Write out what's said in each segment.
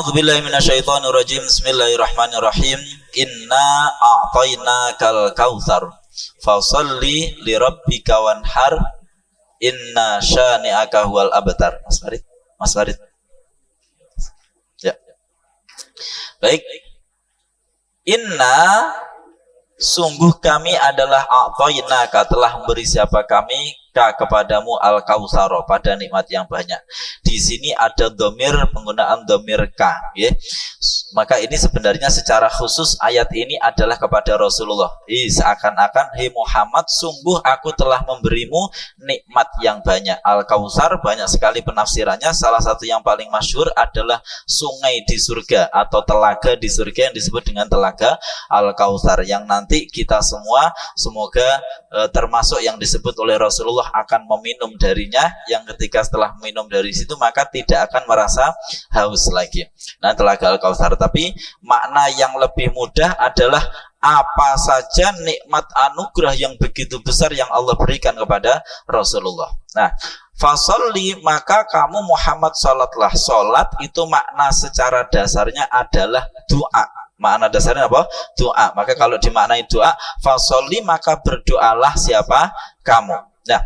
A'udzubillahi minasyaitonirrajim. Bismillahirrahmanirrahim. Inna a'tainakal kautsar fasholli lirabbika wanhar inna syani'aka huwal abtar. Mas Farid. Ya. Baik. Inna, sungguh kami adalah a'tainaka, telah memberi siapa kami kepadamu al-kautsar, pada nikmat yang banyak. Di sini ada dhamir, penggunaan dhamir ka, ya. Maka ini sebenarnya secara khusus ayat ini adalah kepada Rasulullah. Seakan-akan, hei Muhammad, sungguh aku telah memberimu nikmat yang banyak. Al-Kautsar banyak sekali penafsirannya. Salah satu yang paling masyhur adalah sungai di surga atau telaga di surga yang disebut dengan telaga Al-Kautsar, yang nanti kita semua semoga termasuk yang disebut oleh Rasulullah akan meminum darinya, yang ketika setelah minum dari situ maka tidak akan merasa haus lagi. Nah, telaga Al-Kautsar. Tapi makna yang lebih mudah adalah apa saja nikmat anugerah yang begitu besar yang Allah berikan kepada Rasulullah. Nah, fasholli, maka kamu Muhammad sholatlah. Sholat itu makna secara dasarnya adalah doa. Makna dasarnya apa? Doa. Maka kalau dimaknai doa, fasholli, maka berdoalah siapa? Kamu. Nah,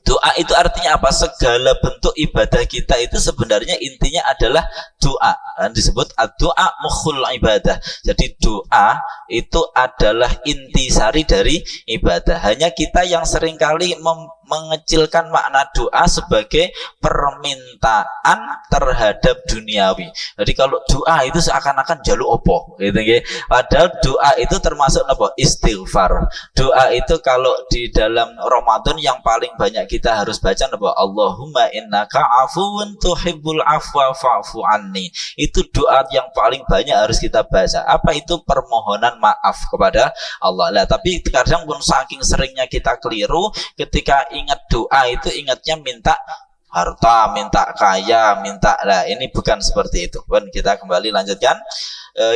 doa itu artinya apa? Segala bentuk ibadah kita itu sebenarnya intinya adalah doa. Dan disebut doa mukhul ibadah. Jadi doa itu adalah intisari dari ibadah. Hanya kita yang seringkali mengecilkan makna doa sebagai permintaan terhadap duniawi. Jadi kalau doa itu seakan-akan jaluk opo, gitu ya. Padahal doa itu termasuk apa? Istighfar. Doa itu kalau di dalam Ramadan yang paling banyak kita harus baca apa? Allahumma innaka afuwun tuhibbul afwa fa'fu anni. Itu doa yang paling banyak harus kita baca. Apa itu? Permohonan maaf kepada Allah. Lah, tapi kadang pun saking seringnya kita keliru, ketika ingat doa itu ingatnya minta harta, minta kaya, minta. Nah, ini bukan seperti itu. Kita kembali lanjutkan.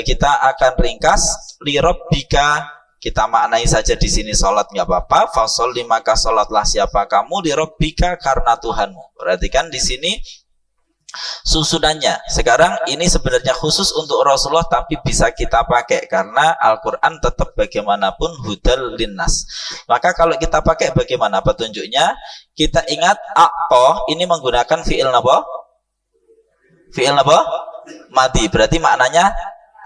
Kita akan ringkas. Lirabbika, kita maknai saja di sini sholat nggak apa-apa. Fasholli, maka sholatlah siapa kamu, lirabbika, karena Tuhanmu. Perhatikan di sini susunannya. Sekarang ini sebenarnya khusus untuk Rasulullah, tapi bisa kita pakai karena Al-Quran tetap bagaimanapun hudal linnas. Maka kalau kita pakai bagaimana petunjuknya? Kita ingat aqta ini menggunakan fi'il apa? Fi'il apa? Madi. Berarti maknanya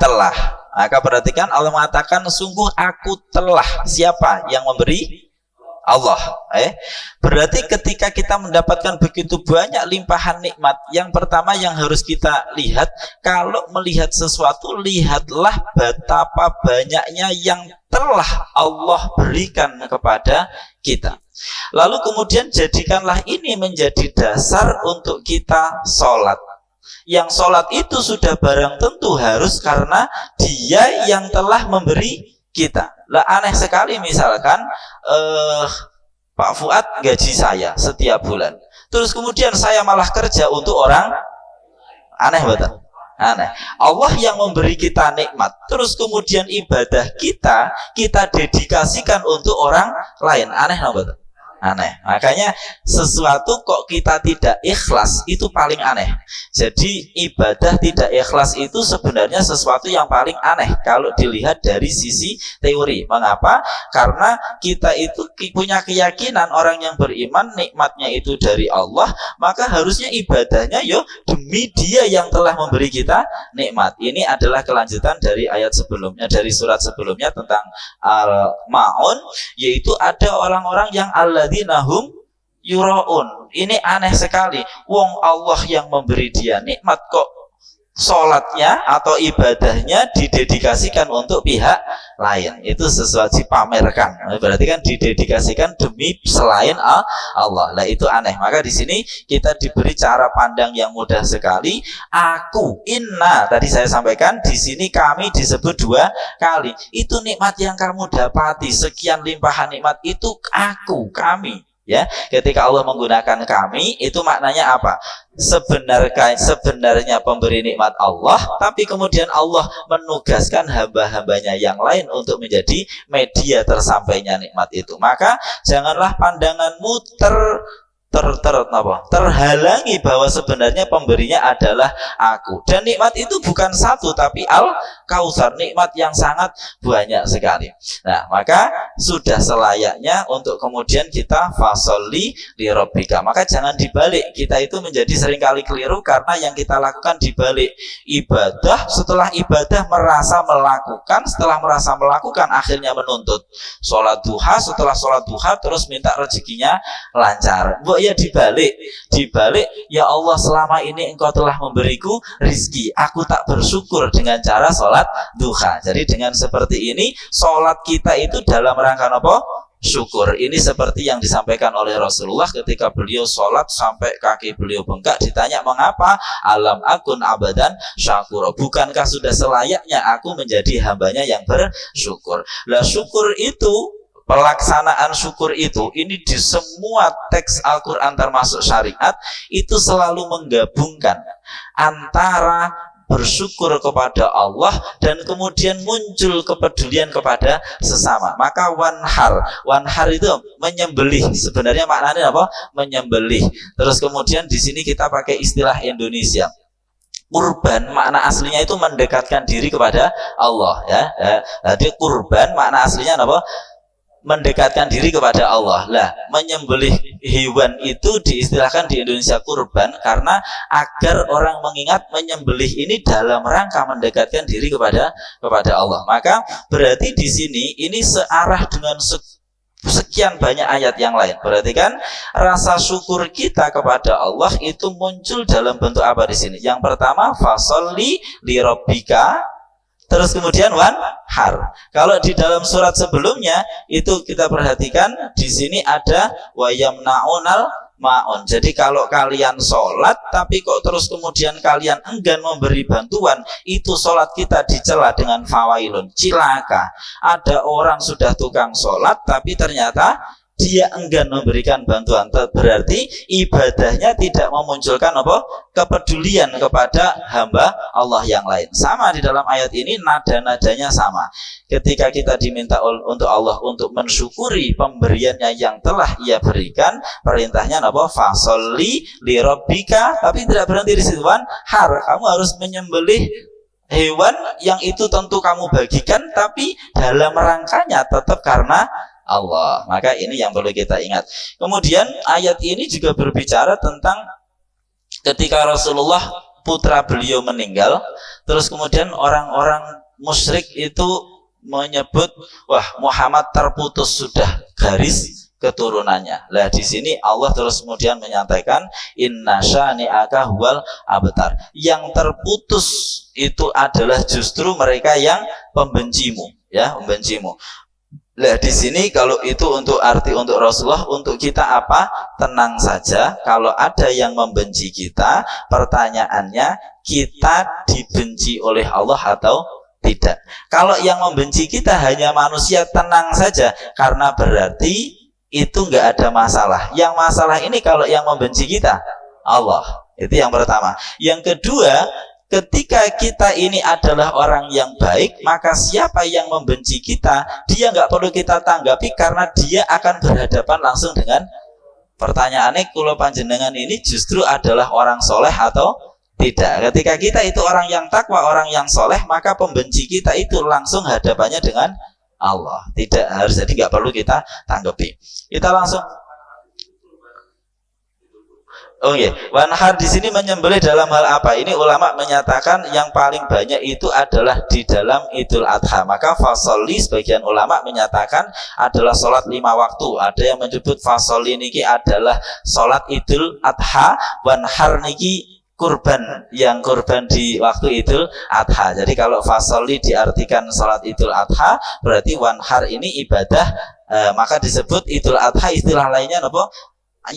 telah. Maka perhatikan Allah mengatakan sungguh aku telah. Siapa yang memberi? Allah. Berarti ketika kita mendapatkan begitu banyak limpahan nikmat, yang pertama yang harus kita lihat, kalau melihat sesuatu, lihatlah betapa banyaknya yang telah Allah berikan kepada kita. Lalu kemudian jadikanlah ini menjadi dasar untuk kita sholat. Yang sholat itu sudah barang tentu harus karena Dia yang telah memberi kita. Lah, aneh sekali misalkan Pak Fuad gaji saya setiap bulan, terus kemudian saya malah kerja untuk orang. Aneh betul? Aneh. Allah yang memberi kita nikmat, terus kemudian ibadah kita dedikasikan untuk orang lain. Aneh betul? Aneh. Makanya sesuatu kok kita tidak ikhlas itu paling aneh. Jadi ibadah tidak ikhlas itu sebenarnya sesuatu yang paling aneh kalau dilihat dari sisi teori. Mengapa? Karena kita itu punya keyakinan orang yang beriman nikmatnya itu dari Allah, maka harusnya ibadahnya demi Dia yang telah memberi kita nikmat. Ini adalah kelanjutan dari ayat sebelumnya, dari surat sebelumnya tentang Al-Ma'un, yaitu ada orang-orang yang alladzina-hum yura'un. Ini aneh sekali. Wong Allah yang memberi dia nikmat kok sholatnya atau ibadahnya didedikasikan untuk pihak lain. Itu sesuatu dipamerkan. Berarti kan didedikasikan demi selain Allah. Lah, itu aneh. Maka di sini kita diberi cara pandang yang mudah sekali. Aku, inna, tadi saya sampaikan di sini kami disebut 2 kali. Itu nikmat yang kamu dapati, sekian limpahan nikmat itu aku, kami. Ya, ketika Allah menggunakan kami, itu maknanya apa? Sebenarnya pemberi nikmat Allah, tapi kemudian Allah menugaskan hamba-hambanya yang lain untuk menjadi media tersampainya nikmat itu. Maka janganlah pandanganmu terhalangi bahwa sebenarnya pemberinya adalah aku. Dan nikmat itu bukan satu, tapi al-kautsar, nikmat yang sangat banyak sekali. Nah, maka sudah selayaknya untuk kemudian kita fasolli li rabbika. Maka jangan dibalik. Kita itu menjadi seringkali keliru karena yang kita lakukan dibalik. Ibadah, setelah ibadah merasa melakukan, setelah merasa melakukan akhirnya menuntut. Sholat duha, setelah sholat duha terus minta rezekinya lancar. Ya dibalik, ya Allah, selama ini engkau telah memberiku rizki, aku tak bersyukur dengan cara sholat duha. Jadi dengan seperti ini sholat kita itu dalam rangka apa? Syukur. Ini seperti yang disampaikan oleh Rasulullah ketika beliau sholat sampai kaki beliau bengkak, ditanya mengapa, alam akun abadan syakur, bukankah sudah selayaknya aku menjadi hambanya yang bersyukur. Lah syukur itu, pelaksanaan syukur itu, ini di semua teks Al-Quran termasuk syariat, itu selalu menggabungkan antara bersyukur kepada Allah dan kemudian muncul kepedulian kepada sesama. Maka wanhar itu menyembelih. Sebenarnya maknanya apa? Menyembelih. Terus kemudian di sini kita pakai istilah Indonesia. Kurban makna aslinya itu mendekatkan diri kepada Allah, ya. Jadi kurban makna aslinya apa? Mendekatkan diri kepada Allah. Lah, menyembelih hewan itu diistilahkan di Indonesia kurban karena agar orang mengingat menyembelih ini dalam rangka mendekatkan diri kepada Allah. Maka berarti di sini ini searah dengan sekian banyak ayat yang lain. Berarti kan rasa syukur kita kepada Allah itu muncul dalam bentuk apa di sini? Yang pertama, fasolli li rabbika. Terus kemudian wanhar. Kalau di dalam surat sebelumnya itu kita perhatikan di sini ada wayamnaunal ma'un. Jadi kalau kalian sholat tapi kok terus kemudian kalian enggan memberi bantuan, itu sholat kita dicela dengan fawailun, cilaka. Ada orang sudah tukang sholat tapi ternyata dia enggan memberikan bantuan, berarti ibadahnya tidak memunculkan apa? Kepedulian kepada hamba Allah yang lain. Sama di dalam ayat ini, nada-nadanya sama. Ketika kita diminta untuk Allah untuk mensyukuri pemberiannya yang telah Ia berikan, perintahnya apa? Fasolli li rabbika, tapi tidak berhenti di situ. Kamu harus menyembelih hewan yang itu tentu kamu bagikan, tapi dalam rangkanya tetap karena Allah. Maka ini yang perlu kita ingat. Kemudian ayat ini juga berbicara tentang ketika Rasulullah putra beliau meninggal, terus kemudian orang-orang musyrik itu menyebut, wah, Muhammad terputus sudah garis keturunannya. Lah di sini Allah terus kemudian menyatakan inna syani'aka huwal abtar. Yang terputus itu adalah justru mereka yang pembencimu, ya, pembencimu. Nah di sini kalau itu untuk arti untuk Rasulullah, untuk kita apa? Tenang saja. Kalau ada yang membenci kita, pertanyaannya kita dibenci oleh Allah atau tidak. Kalau yang membenci kita hanya manusia, tenang saja, karena berarti itu nggak ada masalah. Yang masalah ini kalau yang membenci kita Allah. Itu yang pertama. Yang kedua, ketika kita ini adalah orang yang baik, maka siapa yang membenci kita, dia nggak perlu kita tanggapi karena dia akan berhadapan langsung dengan pertanyaannya, kulo panjenengan ini justru adalah orang soleh atau tidak. Ketika kita itu orang yang takwa, orang yang soleh, maka pembenci kita itu langsung hadapannya dengan Allah. Tidak harus, jadi nggak perlu kita tanggapi. Kita langsung. Wanhar di sini menyembelih dalam hal apa? Ini ulama menyatakan yang paling banyak itu adalah di dalam Idul Adha. Maka fasolli sebagian ulama menyatakan adalah sholat 5 waktu. Ada yang menyebut fasolli niki adalah sholat Idul Adha, wanhar niki kurban, yang kurban di waktu Idul Adha. Jadi kalau fasolli diartikan sholat Idul Adha, berarti wanhar ini ibadah, maka disebut Idul Adha. Istilah lainnya apa?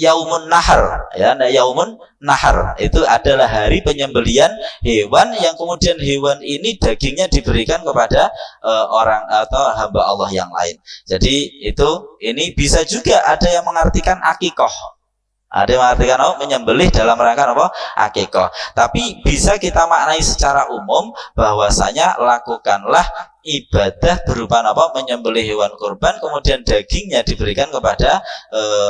Yaumun Nahar, ya, Yaumun Nahar itu adalah hari penyembelian hewan yang kemudian hewan ini dagingnya diberikan kepada orang atau hamba Allah yang lain. Jadi itu ini bisa juga ada yang mengartikan akikoh. Ada yang mengatakan menyembelih dalam rangka apa? Akikah. Tapi bisa kita maknai secara umum bahwasanya lakukanlah ibadah berupa apa? Menyembelih hewan kurban, kemudian dagingnya diberikan kepada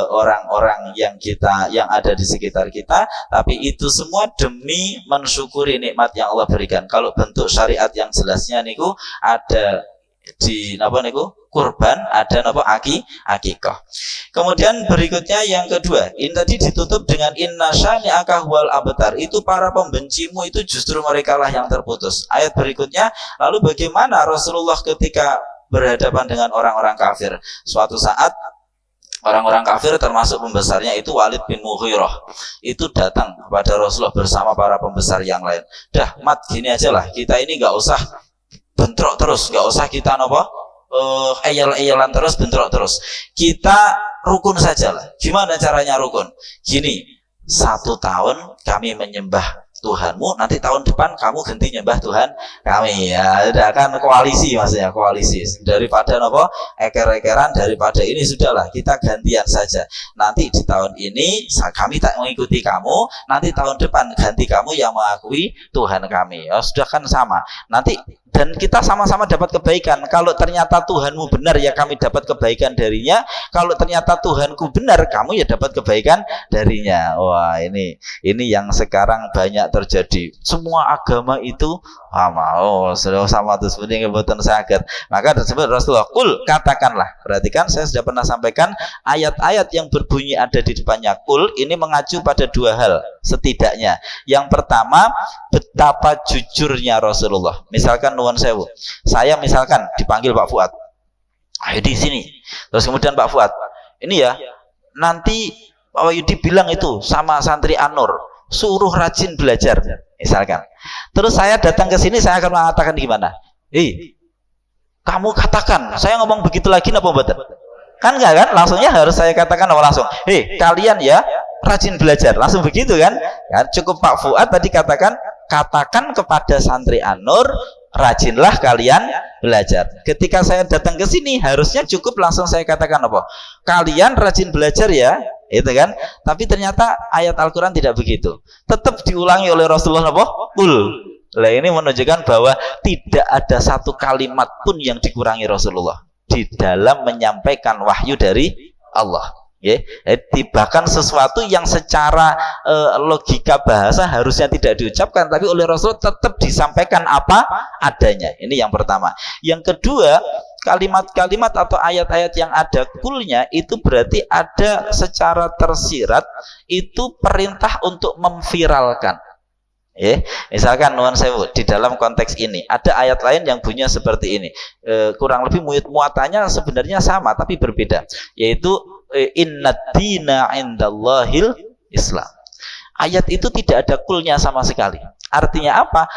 orang-orang yang ada di sekitar kita. Tapi itu semua demi mensyukuri nikmat yang Allah berikan. Kalau bentuk syariat yang jelasnya niku ada di apa niku kurban, ada apa akikah. Kemudian berikutnya yang kedua, ini tadi ditutup dengan inna syani'aka huwal abtar. Itu para pembencimu itu justru mereka lah yang terputus. Ayat berikutnya, lalu bagaimana Rasulullah ketika berhadapan dengan orang-orang kafir? Suatu saat orang-orang kafir termasuk pembesarnya itu Walid bin Mughirah itu datang kepada Rasulullah bersama para pembesar yang lain. Dah mat gini aja lah, kita ini nggak usah bentrok terus, nggak usah kita eyel-eyelan terus, bentrok terus. Kita rukun saja lah. Gimana caranya rukun? Gini, 1 tahun kami menyembah Tuhanmu, nanti tahun depan kamu ganti nyembah Tuhan kami. Ya, udah kan koalisi maksudnya, koalisi. Daripada eker-ekeran, daripada ini sudahlah kita gantian saja. Nanti di tahun ini kami tak mengikuti kamu, nanti tahun depan ganti kamu yang mengakui Tuhan kami. Oh, sudah kan sama. Nanti dan kita sama-sama dapat kebaikan. Kalau ternyata Tuhanmu benar, ya kami dapat kebaikan darinya. Kalau ternyata Tuhanku benar, kamu ya dapat kebaikan darinya. Wah, ini yang sekarang banyak terjadi. Semua agama itu sama. Oh, sama tuh sebenarnya kebetulan sakit. Maka tersebut Rasulullah, kul, katakanlah. Perhatikan, saya sudah pernah sampaikan ayat-ayat yang berbunyi ada di depannya kul ini mengacu pada 2 hal setidaknya. Yang pertama, betapa jujurnya Rasulullah. Misalkan nuwun sewu, saya misalkan dipanggil Pak Fuad, ayo di sini. Terus kemudian Pak Fuad, ini ya, nanti Pak Wahyudi bilang itu sama santri Anur, suruh rajin belajar, misalkan. Terus saya datang ke sini, saya akan mengatakan gimana? Kamu katakan, saya ngomong begitu lagi apa mboten? Kan enggak kan? Langsungnya harus saya katakan apa langsung? Kalian ya rajin belajar, langsung begitu kan? Ya, cukup Pak Fuad tadi katakan kepada santri Anur, rajinlah kalian belajar. Ketika saya datang ke sini, harusnya cukup langsung saya katakan apa? Kalian rajin belajar ya, itu kan? Tapi ternyata ayat Al-Quran tidak begitu. Tetap diulangi oleh Rasulullah apa? Qul. Nah, ini menunjukkan bahwa tidak ada satu kalimat pun yang dikurangi Rasulullah di dalam menyampaikan wahyu dari Allah. Bahkan sesuatu yang secara logika bahasa harusnya tidak diucapkan, tapi oleh Rasul tetap disampaikan apa adanya. Ini yang pertama. Yang kedua, kalimat-kalimat atau ayat-ayat yang ada kulnya itu berarti ada secara tersirat itu perintah untuk memviralkan. Misalkan nuwun sewu, di dalam konteks ini ada ayat lain yang bunyinya seperti ini, kurang lebih muatannya sebenarnya sama tapi berbeda, yaitu innad dina indallahil Islam. Ayat itu tidak ada kulnya sama sekali. Artinya apa?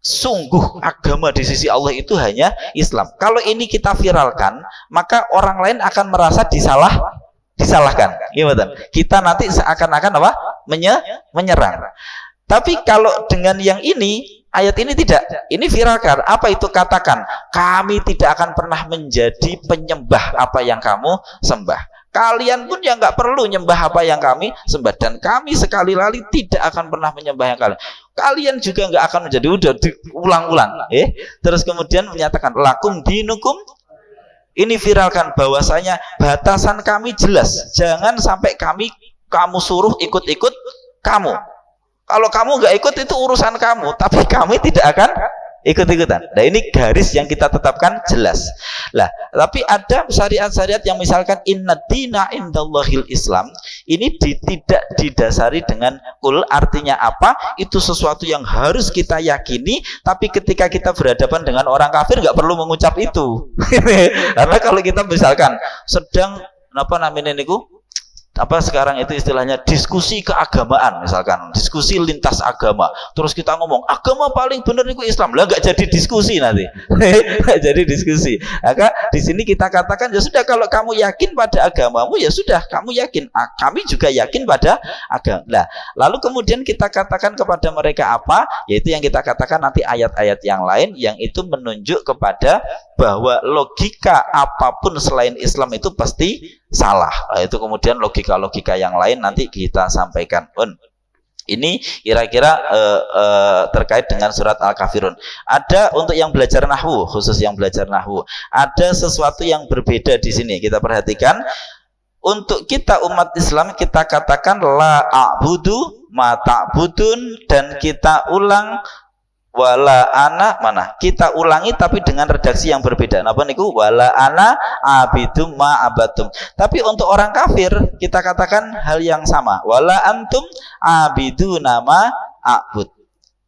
Sungguh agama di sisi Allah itu hanya Islam. Kalau ini kita viralkan, maka orang lain akan merasa disalahkan. Gimana? Kita nanti seakan-akan apa? Menyerang. Tapi kalau dengan yang ini, ayat ini tidak, ini viralkan. Apa itu? Katakan, kami tidak akan pernah menjadi penyembah apa yang kamu sembah. Kalian pun yang nggak perlu nyembah apa yang kami sembah, dan kami sekali-kali tidak akan pernah menyembah yang kalian. Kalian juga nggak akan menjadi, udah diulang-ulang. Terus kemudian menyatakan lakum dinukum. Ini viralkan bahwasanya batasan kami jelas. Jangan sampai kamu suruh ikut-ikut kamu. Kalau kamu nggak ikut itu urusan kamu, tapi kami tidak akan ikut-ikutan. Nah, ini garis yang kita tetapkan jelas. Lah, tapi ada syariat-syariat yang misalkan inna dina indallahil Islam, ini tidak didasari dengan kul. Artinya apa? Itu sesuatu yang harus kita yakini, tapi ketika kita berhadapan dengan orang kafir nggak perlu mengucap itu. Karena kalau kita misalkan sedang sekarang itu istilahnya diskusi keagamaan, misalkan diskusi lintas agama, terus kita ngomong agama paling benar itu Islam, lah nggak jadi diskusi nanti. Nggak jadi diskusi. Maka di sini kita katakan ya sudah, kalau kamu yakin pada agamamu ya sudah, kamu yakin, kami juga yakin pada agama. Nah, lalu kemudian kita katakan kepada mereka apa? Yaitu yang kita katakan nanti ayat-ayat yang lain yang itu menunjuk kepada bahwa logika apapun selain Islam itu pasti salah. Nah, itu kemudian logika-logika yang lain nanti kita sampaikan. Ini kira-kira terkait dengan surat Al-Kafirun. Ada untuk yang belajar nahwu, khusus yang belajar nahwu, ada sesuatu yang berbeda di sini. Kita perhatikan. Untuk kita umat Islam kita katakan la a'budu ma ta'budun, dan kita ulang wala ana mana? Kita ulangi tapi dengan redaksi yang berbeda. Napa niku? Wala ana abidu ma abatum. Tapi untuk orang kafir kita katakan hal yang sama. Wala antum abidu nama a'bud.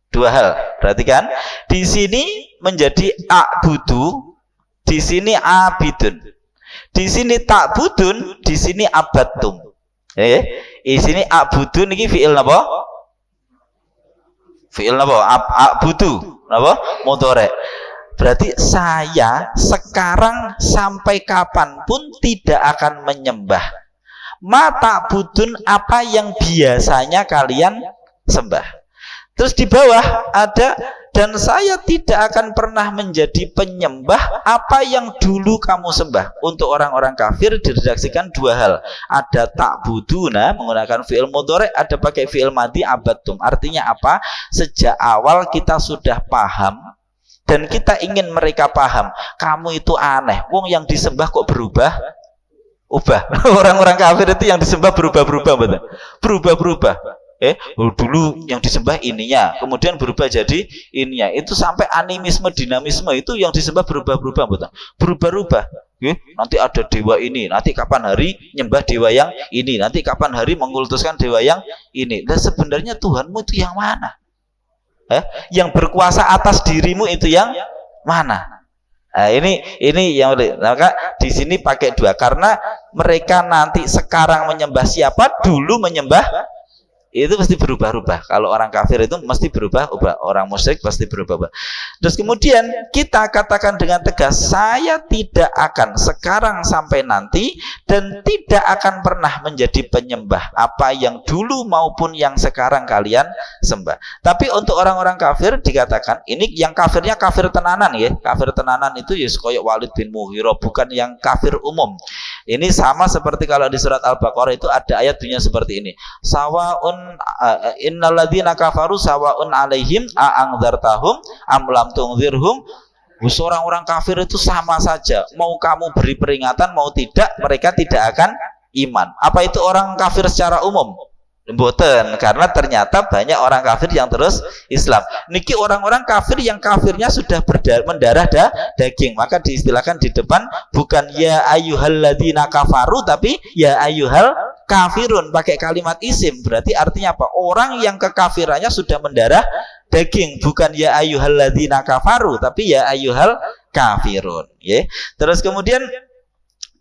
Dua hal. Perhatikan. Di sini menjadi a'budu, di sini abidun. Di sini ta'budun, di sini abatum. Di sini abudun ini fi'il napa? Fi'il napa? Abudu napa? Mudhari'. Berarti saya sekarang sampai kapanpun tidak akan menyembah ma ta'budun, apa yang biasanya kalian sembah. Terus di bawah ada, dan saya tidak akan pernah menjadi penyembah apa yang dulu kamu sembah. Untuk orang-orang kafir diredaksikan dua hal. Ada ta'buduna menggunakan fi'il mudhari', ada pakai fi'il madhi abattum. Artinya apa? Sejak awal kita sudah paham dan kita ingin mereka paham. Kamu itu aneh. Wong yang disembah kok berubah? Orang-orang kafir itu yang disembah berubah-berubah, betul? Berubah-berubah. Dulu yang disembah ininya, kemudian berubah jadi ininya. Itu sampai animisme, dinamisme itu yang disembah berubah-berubah, betul? Berubah-ubah. Nanti ada dewa ini, nanti kapan hari nyembah dewa yang ini, nanti kapan hari mengkultuskan dewa yang ini. Dan sebenarnya Tuhanmu itu yang mana? Yang berkuasa atas dirimu itu yang mana? Nah, ini yang maka di sini pakai dua, karena mereka nanti sekarang menyembah siapa, dulu menyembah, itu pasti berubah-ubah. Kalau orang kafir itu mesti berubah-ubah, orang musyrik pasti berubah-ubah. Terus kemudian kita katakan dengan tegas, saya tidak akan sekarang sampai nanti dan tidak akan pernah menjadi penyembah apa yang dulu maupun yang sekarang kalian sembah. Tapi untuk orang-orang kafir dikatakan, ini yang kafirnya kafir tenanan ya. Kafir tenanan itu ya koyok Walid bin Mughirah, bukan yang kafir umum. Ini sama seperti kalau di surat Al-Baqarah itu ada ayat bunyinya seperti ini. Sawaun innalladzina kafaru sawaun alaihim a'angdzartahum am lam tunzirhum. Orang-orang kafir itu sama saja, mau kamu beri peringatan mau tidak, mereka tidak akan iman. Apa itu orang kafir secara umum? Mboten, karena ternyata banyak orang kafir yang terus Islam. Niki orang-orang kafir yang kafirnya sudah mendarah daging, maka diistilahkan di depan bukan ya ayyuhalladzina kafaru, tapi ya ayyuhal kafirun, pakai kalimat isim. Berarti artinya apa? Orang yang kekafirannya sudah mendarah daging, bukan ya ayyuhalladzina kafaru, tapi ya ayyuhal kafirun. Terus kemudian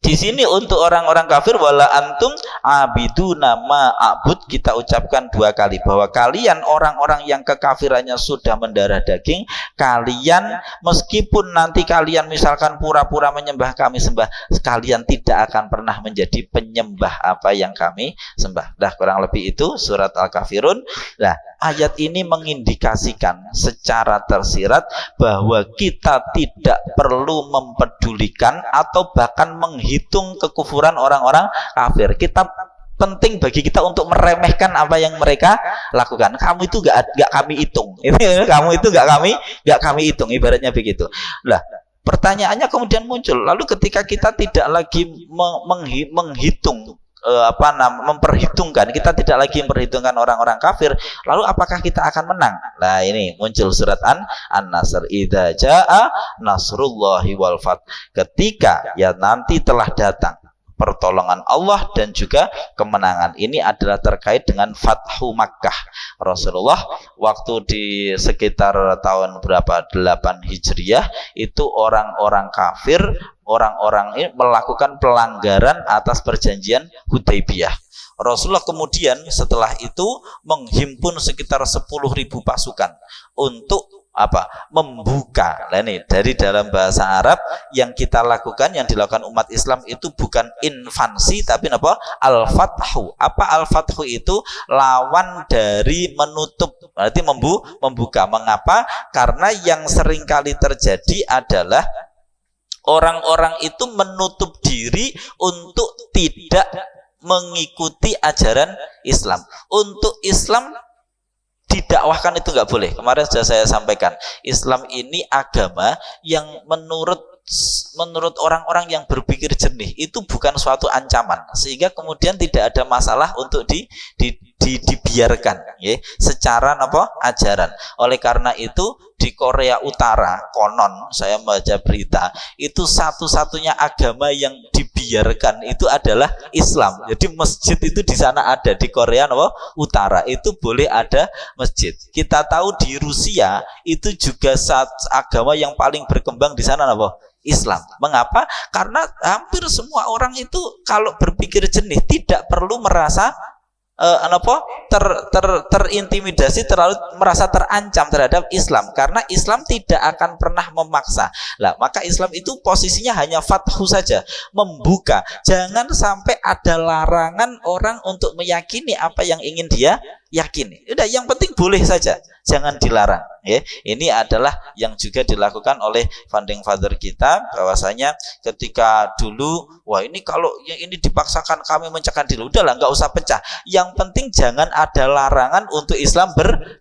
di sini untuk orang-orang kafir wala antum abidu nama abud, kita ucapkan dua kali bahwa kalian orang-orang yang kekafirannya sudah mendarah daging, kalian meskipun nanti kalian misalkan pura-pura menyembah kami sembah, kalian tidak akan pernah menjadi penyembah apa yang kami sembah. Dah kurang lebih itu surat Al-Kafirun. Nah, ayat ini mengindikasikan secara tersirat bahwa kita tidak perlu mempedulikan atau bahkan menghitung kekufuran orang-orang kafir. Kita penting bagi kita untuk meremehkan apa yang mereka lakukan. Kamu itu gak kami hitung. Kamu itu gak kami hitung, ibaratnya begitu. Lah, pertanyaannya kemudian muncul. Lalu ketika kita tidak lagi menghitung, memperhitungkan, kita tidak lagi memperhitungkan orang-orang kafir, lalu apakah kita akan menang? Nah, ini muncul surat An-Nasr, idza jaa nasrullahi wal fath, ketika ya nanti telah datang pertolongan Allah dan juga kemenangan. Ini adalah terkait dengan Fathu Makkah. Rasulullah waktu di sekitar tahun berapa, 8 Hijriah, itu orang-orang kafir, orang-orang ini melakukan pelanggaran atas perjanjian Hudaybiyah. Rasulullah kemudian setelah itu menghimpun sekitar 10.000 pasukan untuk membuka. Nah, ini dari dalam bahasa Arab yang kita lakukan, yang dilakukan umat Islam itu bukan invasi tapi al-fathu. Apa al-fathu itu? Lawan dari menutup, berarti membuka. Mengapa? Karena yang sering kali terjadi adalah Orang-orang itu menutup diri untuk tidak mengikuti ajaran Islam. Untuk Islam didakwahkan itu nggak boleh. Kemarin sudah saya sampaikan, Islam ini agama yang menurut orang-orang yang berpikir jernih itu bukan suatu ancaman, sehingga kemudian tidak ada masalah untuk dibiarkan ya, secara ajaran. Oleh karena itu di Korea Utara konon saya membaca berita itu satu-satunya agama yang dibiarkan itu adalah Islam. Jadi masjid itu di sana ada, di Korea Utara itu boleh ada masjid. Kita tahu di Rusia itu juga agama yang paling berkembang di sana Islam. Mengapa? Karena hampir semua orang itu kalau berpikir jernih tidak perlu merasa terintimidasi, terlalu merasa terancam terhadap Islam, karena Islam tidak akan pernah memaksa. Lah, maka Islam itu posisinya hanya fathu saja, membuka. Jangan sampai ada larangan orang untuk meyakini apa yang ingin dia yakini. Udah, yang penting boleh saja, jangan dilarang. Ya, ini adalah yang juga dilakukan oleh founding father kita, bahwasanya ketika dulu, wah ini kalau yang ini dipaksakan kami mencegah dulu, udahlah nggak usah pecah. Yang penting jangan ada larangan untuk Islam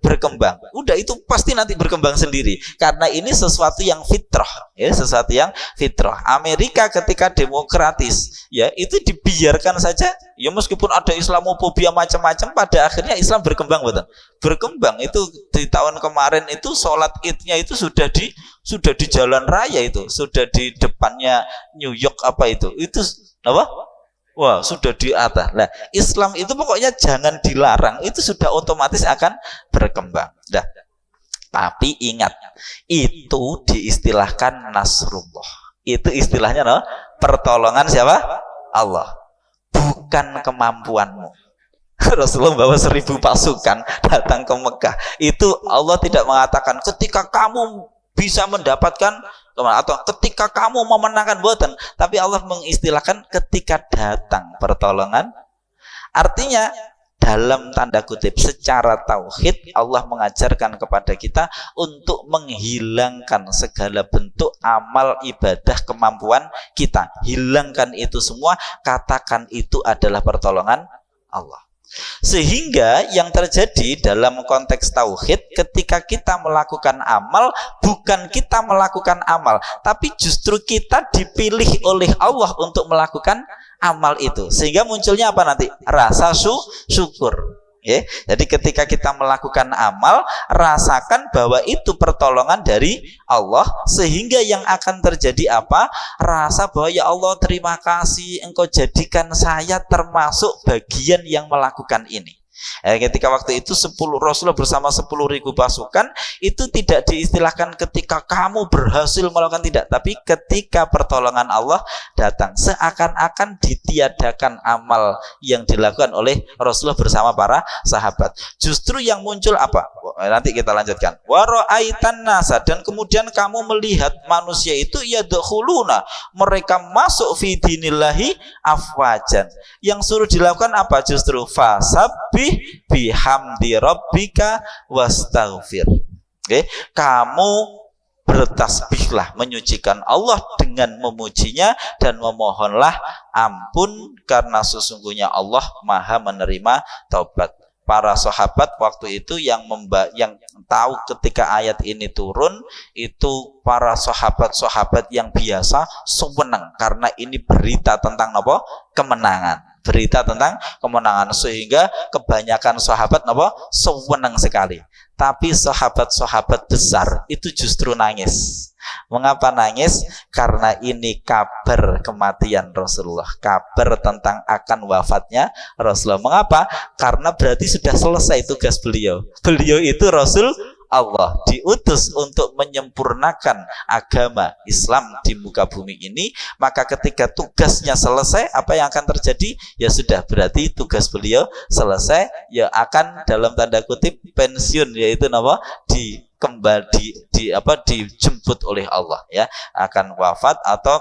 berkembang. Udah, itu pasti nanti berkembang sendiri, karena ini sesuatu yang fitrah, ya, sesuatu yang fitrah. Amerika ketika demokratis, ya itu dibiarkan saja. Ya meskipun ada Islamofobia macam-macam, pada akhirnya Islam berkembang, betul. Berkembang itu di tahun kemarin itu sholat idnya itu sudah di jalan raya, itu sudah di depannya New York itu apa? Wah, sudah di atas. Nah, Islam itu pokoknya jangan dilarang, itu sudah otomatis akan berkembang. Nah, tapi ingat, itu diistilahkan Nasrullah. Itu istilahnya pertolongan siapa? Allah. Bukan kemampuanmu. Rasulullah bawa 1000 pasukan datang ke Mekah. Itu Allah tidak mengatakan ketika kamu bisa mendapatkan atau ketika kamu memenangkan, buatan, tapi Allah mengistilahkan ketika datang pertolongan. Artinya dalam tanda kutip secara tauhid Allah mengajarkan kepada kita untuk menghilangkan segala bentuk amal ibadah kemampuan kita. Hilangkan itu semua, katakan itu adalah pertolongan Allah. Sehingga yang terjadi dalam konteks tauhid, ketika kita melakukan amal, bukan kita melakukan amal, tapi justru kita dipilih oleh Allah untuk melakukan amal itu, sehingga munculnya apa nanti? Rasa syukur. Ya, jadi ketika kita melakukan amal, rasakan bahwa itu pertolongan dari Allah, sehingga yang akan terjadi apa? Rasa bahwa ya Allah, terima kasih Engkau jadikan saya termasuk bagian yang melakukan ini. Ketika waktu itu Rasulullah bersama 10.000 pasukan, itu tidak diistilahkan ketika kamu berhasil melakukan, tidak, tapi ketika pertolongan Allah datang, seakan-akan ditiadakan amal yang dilakukan oleh Rasulullah bersama para sahabat. Justru yang muncul apa? Nanti kita lanjutkan. Wa ra'aitan nasa, dan kemudian kamu melihat manusia itu yadkhuluna, mereka masuk fi dinillahi afwajan. Yang suruh dilakukan apa? Justru fasabbih bihamdi rabbika wastaghfir. Oke, kamu bertasbihlah, menyucikan Allah dengan memujinya, dan memohonlah ampun, karena sesungguhnya Allah Maha menerima taubat. Para sahabat waktu itu yang tahu ketika ayat ini turun, itu para sahabat-sahabat yang biasa senang, karena ini berita tentang apa? Kemenangan. Berita tentang kemenangan, sehingga kebanyakan sahabat senang sekali. Tapi sahabat-sahabat besar itu justru nangis. Mengapa nangis? Karena ini kabar kematian Rasulullah, kabar tentang akan wafatnya Rasulullah. Mengapa? Karena berarti sudah selesai tugas beliau. Beliau itu Rasul Allah, diutus untuk menyempurnakan agama Islam di muka bumi ini. Maka ketika tugasnya selesai, apa yang akan terjadi? Ya sudah, berarti tugas beliau selesai, ya akan dalam tanda kutip pensiun, yaitu dijemput oleh Allah, ya akan wafat, atau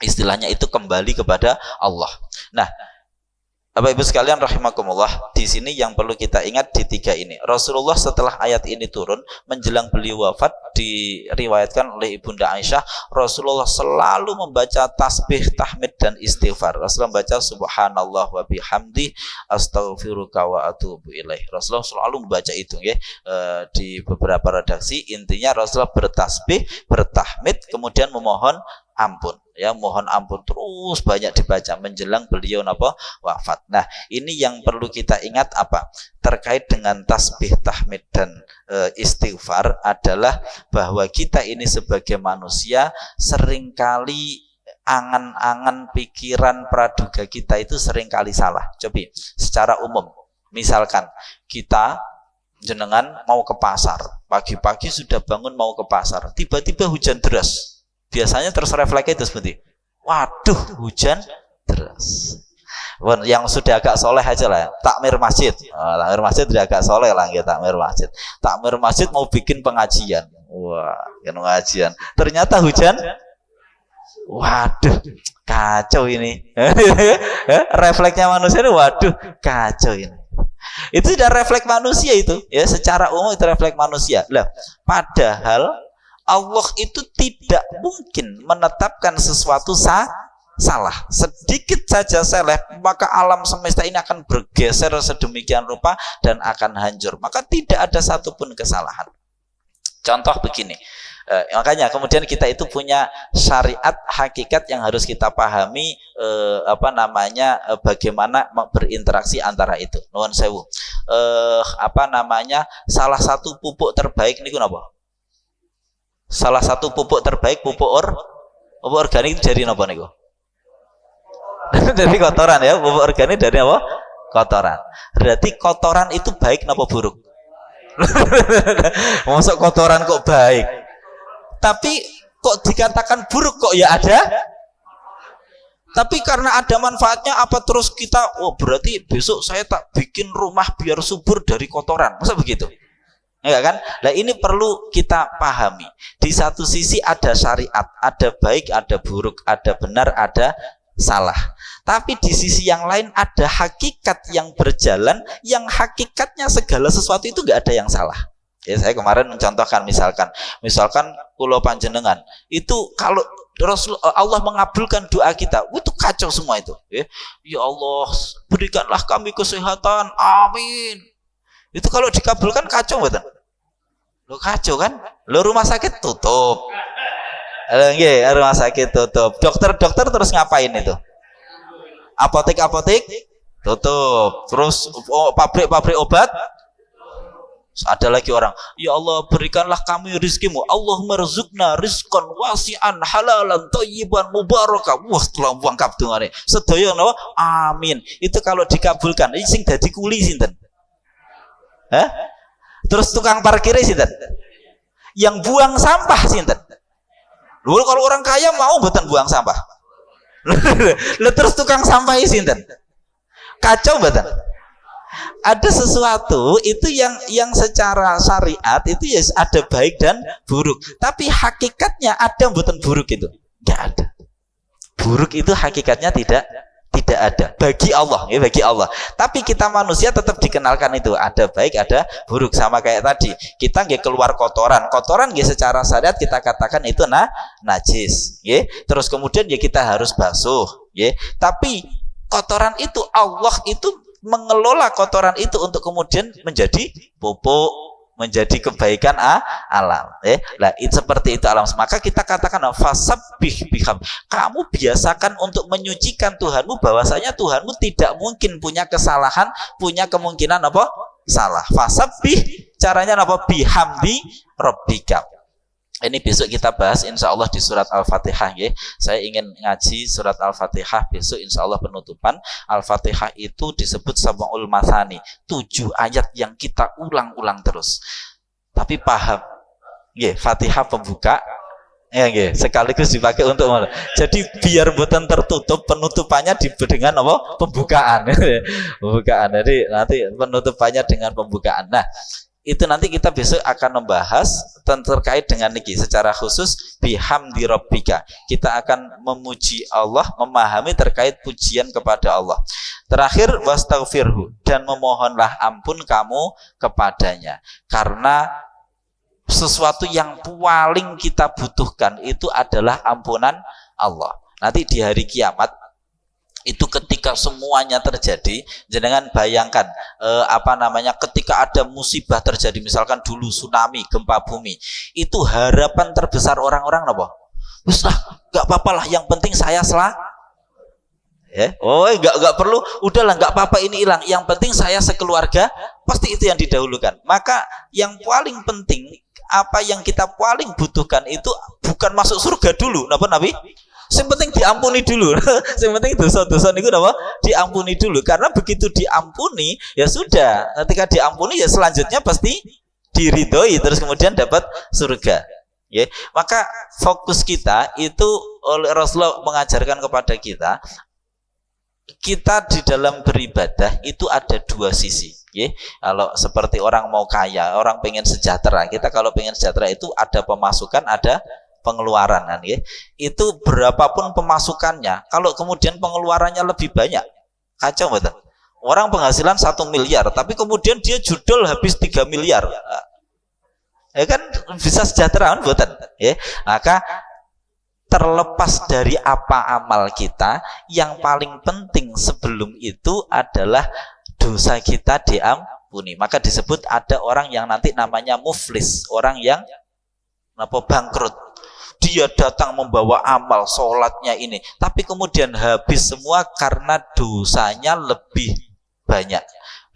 istilahnya itu kembali kepada Allah. Nah, Bapak Ibu sekalian rahimakumullah, di sini yang perlu kita ingat di tiga ini. Rasulullah setelah ayat ini turun, menjelang beliau wafat, diriwayatkan oleh Ibunda Aisyah, Rasulullah selalu membaca tasbih, tahmid dan istighfar. Rasulullah membaca subhanallah wa bihamdi astaghfiruka wa atubu ilaih. Rasulullah selalu membaca itu ya. Di beberapa redaksi intinya Rasulullah bertasbih, bertahmid, kemudian memohon ampun, ya, mohon ampun terus banyak dibaca menjelang beliau wafat. Nah, ini yang perlu kita ingat apa? Terkait dengan tasbih, tahmid dan istighfar adalah bahwa kita ini sebagai manusia seringkali angan-angan, pikiran, praduga kita itu seringkali salah. Coba secara umum, misalkan kita jenengan mau ke pasar, pagi-pagi sudah bangun mau ke pasar, tiba-tiba hujan deras. Biasanya terus refleks itu seperti, waduh hujan deras. Yang sudah agak soleh aja lah, takmir masjid. Takmir masjid sudah agak soleh lah, ya, takmir masjid. Takmir masjid mau bikin pengajian. Wah, pengajian. Ternyata hujan. Waduh, kacau ini. Refleksnya manusia itu, waduh, kacau ini. Itu sudah refleks manusia itu, ya, secara umum itu refleks manusia. Lah, padahal Allah itu tidak mungkin menetapkan sesuatu salah. Sedikit saja salah, maka alam semesta ini akan bergeser sedemikian rupa dan akan hancur. Maka tidak ada satupun kesalahan. Contoh begini, makanya kemudian kita itu punya syariat hakikat yang harus kita pahami, bagaimana berinteraksi antara itu. Nuwun sewu. Salah satu pupuk terbaik niku napa? Salah satu pupuk terbaik pupuk organik itu dari apa niku? Dari kotoran, ya. Pupuk organik dari apa? Kotoran. Berarti kotoran itu baik napa buruk? Masuk kotoran kok baik? Tapi kok dikatakan buruk kok ya ada? Tapi karena ada manfaatnya apa terus kita, berarti besok saya tak bikin rumah biar subur dari kotoran. Masa begitu? Enggak kan? Nah, ini perlu kita pahami. Di satu sisi ada syariat, ada baik, ada buruk, ada benar, ada salah. Tapi di sisi yang lain ada hakikat yang berjalan, yang hakikatnya segala sesuatu itu enggak ada yang salah. Ya, saya kemarin mencontohkan misalkan pulau panjenengan itu kalau Allah mengabulkan doa kita, itu kacau semua itu. Ya Allah, berikanlah kami kesehatan, amin. Itu kalau dikabulkan kacau betul. Lo kacau kan? Lo rumah sakit tutup. Rumah sakit tutup. Dokter terus ngapain itu? Apotek tutup. Terus pabrik obat. Ada lagi orang, ya Allah berikanlah kami rizkimu, Allahumma rizqna rizqan wasi'an halalan thayyiban mubarakah. Wah, telah lengkap dungane. Sedaya napa? Amin. Itu kalau dikabulkan, ini sing dadi kuli sinten? Terus tukang parkir sinten? Yang buang sampah sinten? Lho, kalau orang kaya mau mboten buang sampah. Terus tukang sampah sinten? Kacau mboten? Ada sesuatu itu yang secara syariat itu ya ada baik dan buruk. Tapi hakikatnya ada mboten buruk itu? Enggak ada. Buruk itu hakikatnya tidak ada bagi Allah, ya, bagi Allah. Tapi kita manusia tetap dikenalkan itu ada baik, ada buruk. Sama kayak tadi, kita nggak keluar kotoran nggak secara syariat kita katakan itu najis, ya. Terus kemudian ya kita harus basuh, ya. Tapi kotoran itu Allah itu mengelola kotoran itu untuk kemudian menjadi pupuk, menjadi kebaikan alam. Nah, seperti itu alam. Maka kita katakan fasabbih biham. Kamu biasakan untuk menyucikan Tuhanmu, bahwasanya Tuhanmu tidak mungkin punya kesalahan, punya kemungkinan apa? Salah. Fasabbih caranya apa? Bihamdi rabbika. Ini besok kita bahas insya Allah di surat Al-Fatihah, ya. Saya ingin ngaji surat Al-Fatihah besok insya Allah penutupan. Al-Fatihah itu disebut Sab'ul Mathani, 7 ayat yang kita ulang-ulang terus. Tapi paham, ya, Fatihah pembuka, ya, sekaligus dipakai untuk jadi biar buatan tertutup, penutupannya dengan apa? Pembukaan. Pembukaan. Jadi nanti penutupannya dengan pembukaan. Nah, Itu nanti kita besok akan membahas terkait dengan niki secara khusus bihamdi rabbika. Kita akan memuji Allah, memahami terkait pujian kepada Allah. Terakhir wastaghfirhu, dan memohonlah ampun kamu kepadanya. Karena sesuatu yang paling kita butuhkan itu adalah ampunan Allah. Nanti di hari kiamat itu ketika semuanya terjadi, jangan bayangkan ketika ada musibah terjadi, misalkan dulu tsunami, gempa bumi, itu harapan terbesar orang-orang apa? Wis lah, enggak apa-apalah, yang penting saya enggak perlu, udahlah enggak apa-apa ini hilang, yang penting saya sekeluarga, pasti itu yang didahulukan. Maka yang paling penting, apa yang kita paling butuhkan itu bukan masuk surga dulu, napa Nabi? Yang penting diampuni dulu. Yang penting dosa-dosa niku napa? Diampuni dulu. Karena begitu diampuni, ya sudah. Ketika diampuni ya selanjutnya pasti diridhoi, terus kemudian dapat surga. Ya. Maka fokus kita itu oleh Rasulullah mengajarkan kepada kita di dalam beribadah itu ada dua sisi. Ya. Kalau seperti orang mau kaya, orang pengen sejahtera. Kita kalau pengen sejahtera itu ada pemasukan, ada pengeluaran kan, ya. Itu berapapun pemasukannya, kalau kemudian pengeluarannya lebih banyak, kacau betul. Orang penghasilan 1 miliar, tapi kemudian dia judul habis 3 miliar, ya kan bisa sejahtera kan betul, ya. Maka terlepas dari apa amal kita, yang paling penting sebelum itu adalah dosa kita diampuni. Maka disebut ada orang yang nanti namanya muflis, orang yang bangkrut. Dia datang membawa amal sholatnya ini, tapi kemudian habis semua karena dosanya lebih banyak.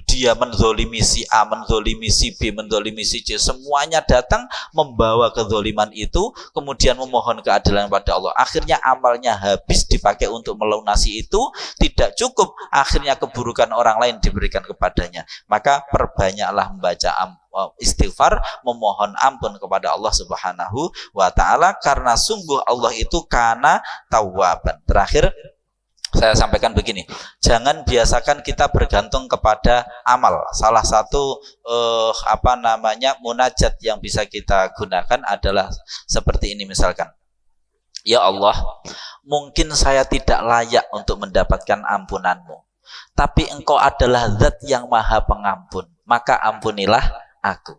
Dia menzolimi si A, menzolimi si B, menzolimi si C, semuanya datang membawa kezoliman itu, kemudian memohon keadilan pada Allah. Akhirnya amalnya habis dipakai untuk melunasi itu, tidak cukup, akhirnya keburukan orang lain diberikan kepadanya. Maka perbanyaklah membaca istighfar, memohon ampun kepada Allah Subhanahu wa ta'ala, karena sungguh Allah itu kana tawwaban. Terakhir saya sampaikan begini, jangan biasakan kita bergantung kepada amal. Salah satu munajat yang bisa kita gunakan adalah seperti ini, misalkan, ya Allah, mungkin saya tidak layak untuk mendapatkan ampunanmu, tapi Engkau adalah Zat yang Maha Pengampun, maka ampunilah aku.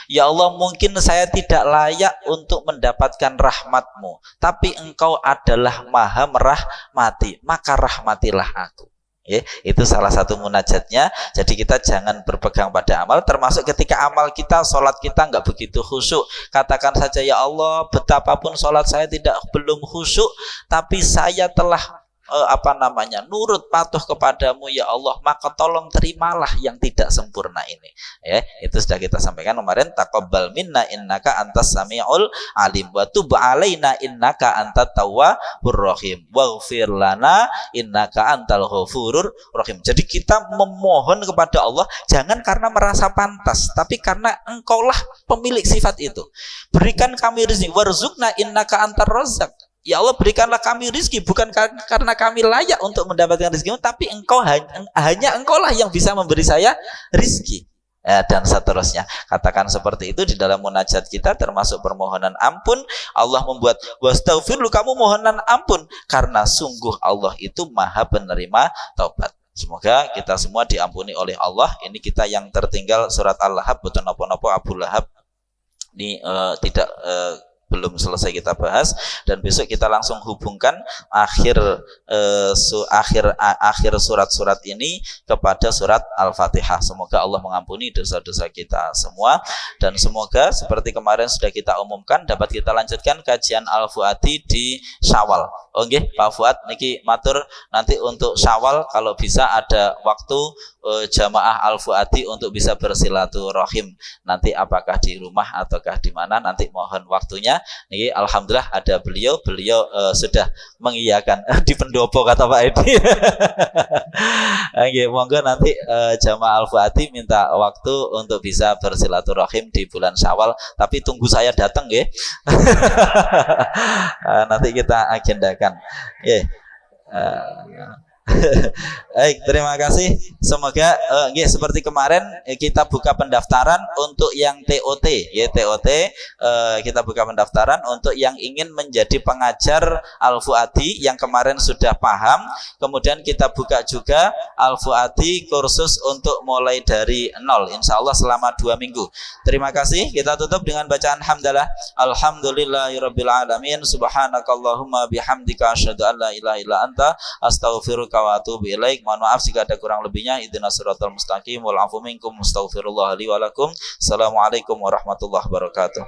Ya Allah, mungkin saya tidak layak untuk mendapatkan rahmat-Mu, tapi Engkau adalah Maha merahmati, maka rahmatilah aku. Ya, itu salah satu munajatnya. Jadi kita jangan berpegang pada amal, termasuk ketika amal kita, sholat kita nggak begitu khusyuk. Katakan saja, ya Allah, betapapun sholat saya belum khusyuk, tapi saya telah nurut patuh kepadamu ya Allah, maka tolong terimalah yang tidak sempurna ini. Ya, itu sudah kita sampaikan kemarin. Taqabbal minna innaka antas samiul alim wa tub alaina innaka antat tawwabur rahim waghfir lana innaka antal ghafurur rahim. Jadi kita memohon kepada Allah jangan karena merasa pantas, tapi karena Engkaulah pemilik sifat itu. Berikan kami rezeki, warzuqna innaka antar razzaq. Ya Allah, berikanlah kami rizki, bukan karena kami layak untuk mendapatkan rizki, tapi hanya Engkaulah yang bisa memberi saya rizki, dan seterusnya. Katakan seperti itu di dalam munajat kita, termasuk permohonan ampun. Allah membuat wastaghfirlu, kamu mohonan ampun, karena sungguh Allah itu Maha penerima taubat. Semoga kita semua diampuni oleh Allah. Ini kita yang tertinggal surat Al-Lahab, betul nopo-nopo Abu Lahab ini belum selesai kita bahas, dan besok kita langsung hubungkan akhir surat-surat ini kepada surat Al-Fatihah. Semoga Allah mengampuni dosa-dosa kita semua, dan semoga seperti kemarin sudah kita umumkan dapat kita lanjutkan kajian Al-Fuadi di Syawal. Oke, Pak Fuad niki matur, nanti untuk Syawal kalau bisa ada waktu jamaah Al-Fuadi untuk bisa bersilaturahim. Nanti apakah di rumah ataukah di mana, nanti mohon waktunya. Niki alhamdulillah ada beliau sudah mengiyakan di pendopo kata Pak Edi. Oke, monggo nanti jamaah Al-Fuadi minta waktu untuk bisa bersilaturahim di bulan Syawal, tapi tunggu saya datang nggih. Nanti kita agendakan. Baik, terima kasih. Semoga seperti kemarin kita buka pendaftaran untuk yang TOT, ya TOT. Kita buka pendaftaran untuk yang ingin menjadi pengajar Al-Fuadi yang kemarin sudah paham. Kemudian kita buka juga Al-Fuadi kursus untuk mulai dari nol. Insya Allah selama 2 minggu. Terima kasih. Kita tutup dengan bacaan hamdalah. Alhamdulillahirabbil alamin. Subhanakallahumma bihamdika asyhadu an la ilaha illa anta astaghfiruka wa atubu ilaik. Mohon maaf jika ada kurang lebihnya. Ihdinas siratal mustaqim wal afu minkum. Astaghfirullah li wa lakum. Assalamualaikum warahmatullahi wabarakatuh.